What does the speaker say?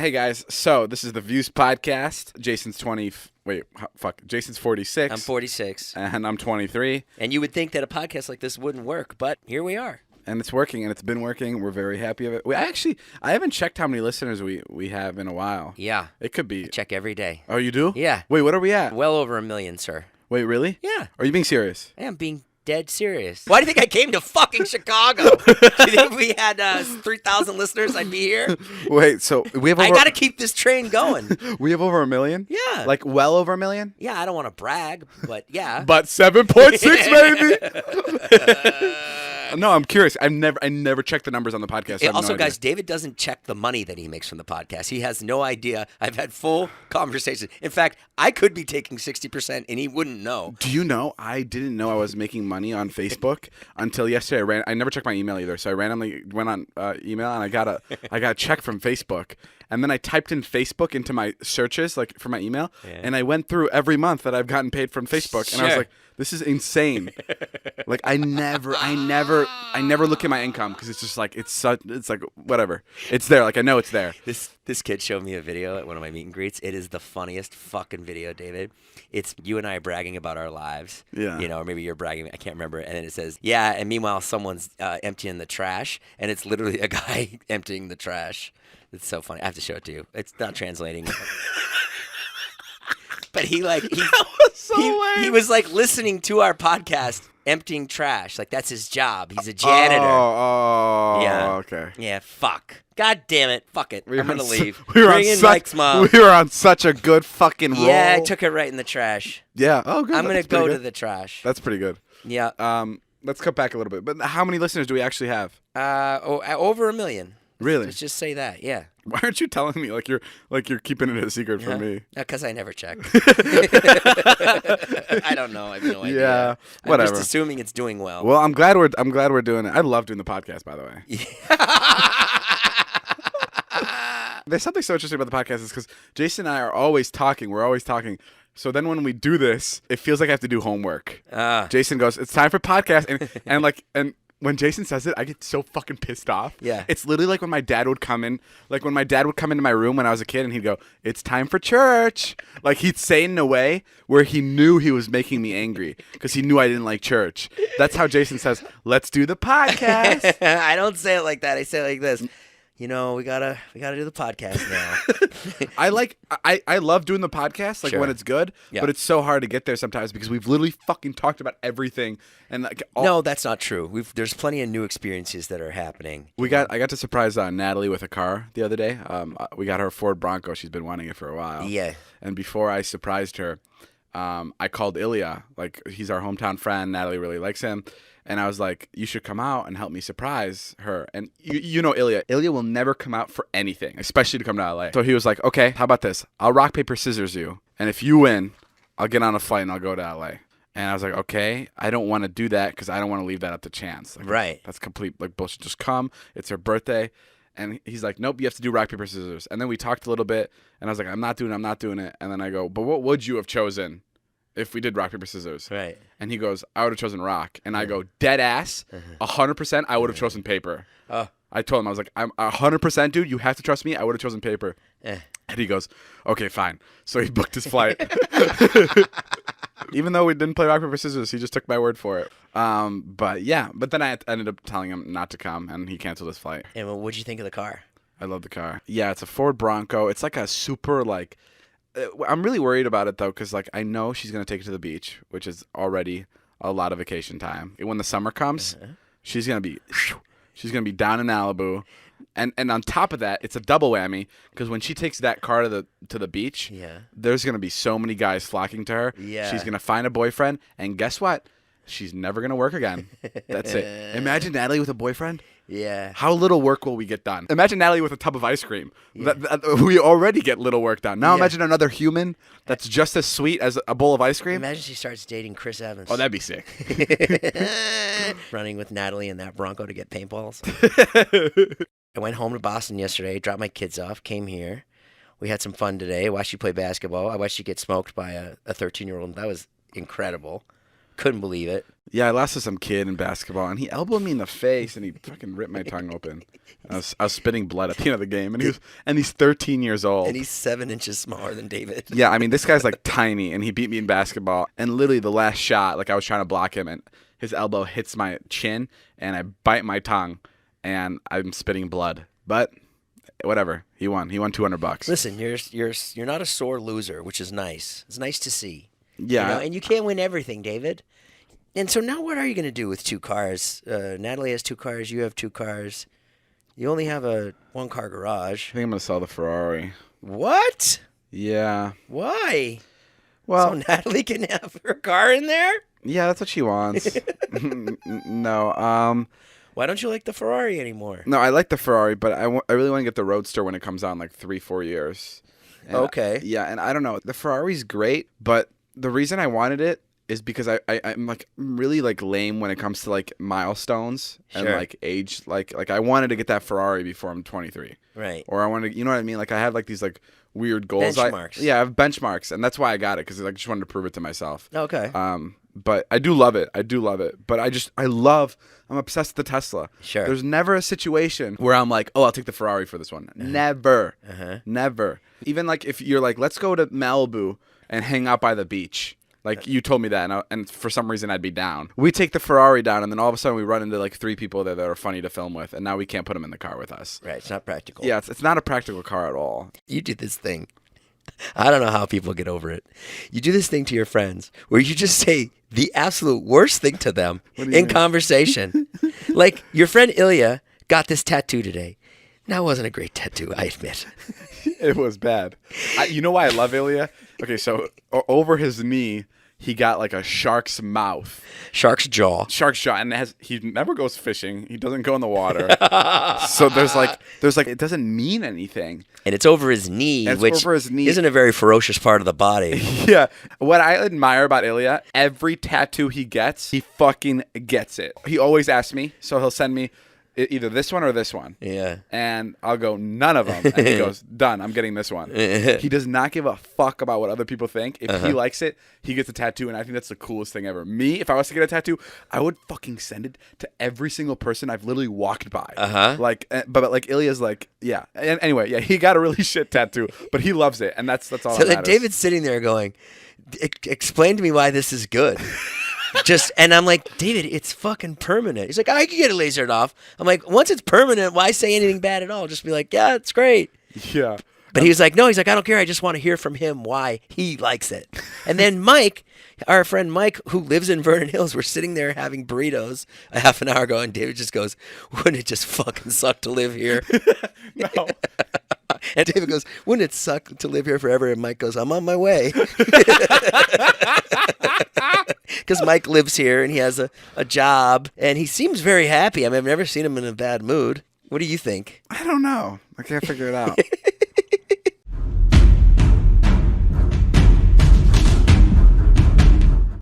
Hey guys, so this is the Views podcast. Jason's 46. I'm 46. And I'm 23. And you would think that a podcast like this wouldn't work, but here we are. And it's working, and it's been working. We're very happy of it. I haven't checked how many listeners we have in a while. Yeah. It could be. I check every day. Oh, you do? Yeah. Wait, what are we at? Well over 1 million, sir. Wait, really? Yeah. Are you being serious? I am being dead serious. Why do you think I came to fucking Chicago? Do you think if we had 3,000 listeners, I'd be here? Wait, so we have over... I got to keep this train going. We have over 1 million? Yeah. Like well over 1 million? Yeah, I don't want to brag, but yeah. But 7.6, baby! No, I'm curious. I never checked the numbers on the podcast. Also, guys, David doesn't check the money that he makes from the podcast. He has no idea. I've had full conversations. In fact, I could be taking 60% and he wouldn't know. Do you know, I didn't know I was making money on Facebook until yesterday. I never checked my email either, so I randomly went on email and I got a check from Facebook. And then I typed in Facebook into my searches, like for my email, and I went through every month that I've gotten paid from Facebook, and I was like, "This is insane!" Like I never look at my income because it's just like it's like whatever. It's there, like I know it's there. This kid showed me a video at one of my meet and greets. It is the funniest fucking video, David. It's you and I bragging about our lives. Yeah. You know, or maybe you're bragging. I can't remember. And then it says, "Yeah," and meanwhile someone's emptying the trash, and it's literally a guy emptying the trash. It's so funny. I have to show it to you. It's not translating. But he was like listening to our podcast, emptying trash. Like that's his job. He's a janitor. Oh, yeah. Okay. Yeah. Fuck. God damn it. Fuck it. I'm gonna leave. We were on such a good fucking roll. Yeah, I took it right in the trash. Yeah. Oh, good. I'm gonna go to the trash. That's pretty good. Yeah. Let's cut back a little bit. But how many listeners do we actually have? Over 1 million. Really? Let's just say that, yeah. Why aren't you telling me like you're keeping it a secret from me? Because I never check. I don't know. I have no idea. Yeah, whatever. I'm just assuming it's doing well. Well, I'm glad we're doing it. I love doing the podcast, by the way. There's something so interesting about the podcast is because Jason and I are always talking. We're always talking. So then when we do this, it feels like I have to do homework. Jason goes, "It's time for podcast," and when Jason says it, I get so fucking pissed off. Yeah. It's literally like when my dad would come in. Like when my dad would come into my room when I was a kid and he'd go, "It's time for church." Like he'd say it in a way where he knew he was making me angry because he knew I didn't like church. That's how Jason says, "Let's do the podcast." I don't say it like that. I say it like this. You know, we gotta do the podcast now. I love doing the podcast Sure. when it's good, but it's so hard to get there sometimes because we've literally fucking talked about everything and like No, that's not true. There's plenty of new experiences that are happening. I got to surprise Natalie with a car the other day. We got her a Ford Bronco. She's been wanting it for a while. Yeah. And before I surprised her, I called Ilya. Like he's our hometown friend. Natalie really likes him. And I was like, "You should come out and help me surprise her." And you know Ilya. Ilya will never come out for anything, especially to come to LA. So he was like, "Okay, how about this? I'll rock, paper, scissors you. And if you win, I'll get on a flight and I'll go to LA." And I was like, "Okay, I don't want to do that because I don't want to leave that up to chance." Like, right. That's complete like bullshit. Just come. It's her birthday. And he's like, "Nope, you have to do rock, paper, scissors." And then we talked a little bit. And I was like, I'm not doing it. And then I go, "But what would you have chosen if we did rock, paper, scissors?" Right. And he goes, "I would have chosen rock." And I go, "Dead ass, 100%, I would have chosen paper." I told him, I was like, "I'm 100%, dude. You have to trust me. I would have chosen paper." And he goes, "Okay, fine." So he booked his flight. Even though we didn't play rock, paper, scissors, he just took my word for it. But then I ended up telling him not to come, and he canceled his flight. And what'd you think of the car? I love the car. Yeah, it's a Ford Bronco. It's like a super like. I'm really worried about it though, because like I know she's gonna take it to the beach, which is already a lot of vacation time. When the summer comes, she's gonna be down in Malibu, and on top of that, it's a double whammy because when she takes that car to the beach, there's gonna be so many guys flocking to her. Yeah. She's gonna find a boyfriend, and guess what? She's never gonna work again. That's it. Imagine Natalie with a boyfriend. Yeah. How little work will we get done? Imagine Natalie with a tub of ice cream. We already get little work done. Now imagine another human that's just as sweet as a bowl of ice cream. Imagine she starts dating Chris Evans. Oh, that'd be sick. Running with Natalie in that Bronco to get paintballs. I went home to Boston yesterday, dropped my kids off, came here. We had some fun today. I watched you play basketball. I watched you get smoked by a 13-year-old. That was incredible. Couldn't believe it. Yeah, I lost to some kid in basketball, and he elbowed me in the face, and he fucking ripped my tongue open. I was spitting blood at the end of the game, and he's 13 years old. And he's 7 inches smaller than David. Yeah, I mean, this guy's like tiny, and he beat me in basketball. And literally the last shot, like I was trying to block him, and his elbow hits my chin, and I bite my tongue, and I'm spitting blood. But whatever, he won. He won $200. Listen, you're not a sore loser, which is nice. It's nice to see. Yeah, You know? And you can't win everything, David. And so now what are you going to do with 2 cars? Natalie has 2 cars. You have 2 cars. You only have a 1-car garage. I think I'm gonna sell the Ferrari. What? Yeah. Why? Well, So Natalie can have her car in there? yeah, that's what she wants. No. Why don't you like the Ferrari anymore? No, I like the Ferrari, but I really want to get the Roadster when it comes out in like 3-4 years. And Okay. yeah, and I don't know. The Ferrari's great, but the reason I wanted it is because I'm like really like lame when it comes to like milestones and Sure. like age. Like I wanted to get that Ferrari before I'm 23, Right. or I wanted to, you know what I mean? Like I have like these like weird goals. Benchmarks. Yeah, I have benchmarks, and that's why I got it because I just wanted to prove it to myself. Okay. But I do love it. But I'm obsessed with the Tesla. Sure. There's never a situation where I'm like, oh, I'll take the Ferrari for this one. Never. Never. Even like if you're like, let's go to Malibu and hang out by the beach. Like you told me that, and for some reason I'd be down. We take the Ferrari down, and then all of a sudden we run into like 3 people there that are funny to film with, and now we can't put them in the car with us. Right. It's not practical. Yeah, it's not a practical car at all. You do this thing. I don't know how people get over it. You do this thing to your friends where you just say the absolute worst thing to them in conversation. Like your friend Ilya got this tattoo today. That wasn't a great tattoo, I admit. It was bad. You know why I love Ilya? Okay, so over his knee, he got like a shark's mouth. Shark's jaw. Shark's jaw, and he never goes fishing. He doesn't go in the water. So there's like it doesn't mean anything. And it's over his knee, which isn't a very ferocious part of the body. Yeah. What I admire about Ilya, every tattoo he gets, he fucking gets it. He always asks me, so he'll send me either this one or this one. Yeah. And I'll go, none of them. And he goes, done, I'm getting this one. He does not give a fuck about what other people think. If he likes it, he gets a tattoo, and I think that's the coolest thing ever. Me, if I was to get a tattoo, I would fucking send it to every single person I've literally walked by. Like, but like Ilya's like, yeah. And anyway, yeah, he got a really shit tattoo, but he loves it, and that's all So that then matters. David's sitting there going, explain to me why this is good. And I'm like, David, it's fucking permanent. He's like, I can get it lasered off. I'm like, once it's permanent, why say anything bad at all? Just be like, yeah, it's great. Yeah. But he was like, no, he's like, I don't care. I just want to hear from him why he likes it. And then Mike, our friend Mike, who lives in Vernon Hills, we're sitting there having burritos a half an hour ago, and David just goes, wouldn't it just fucking suck to live here? No. And David goes, wouldn't it suck to live here forever? And Mike goes, I'm on my way. Because Mike lives here and he has a job and he seems very happy. I mean, I've never seen him in a bad mood. What do you think? I don't know. I can't figure it out.